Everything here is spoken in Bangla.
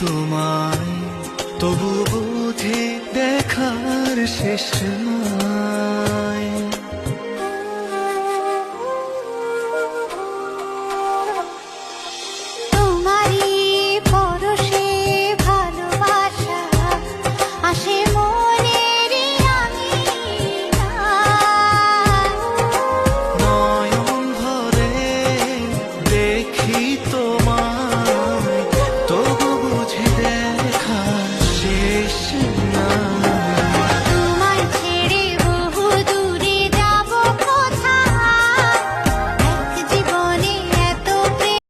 তোমায়, তবু বুঝি দেখার শেষ নাই। তোমারই পরশে ভালোবাসা আসে মনের নয়ন ভরে দেখি তো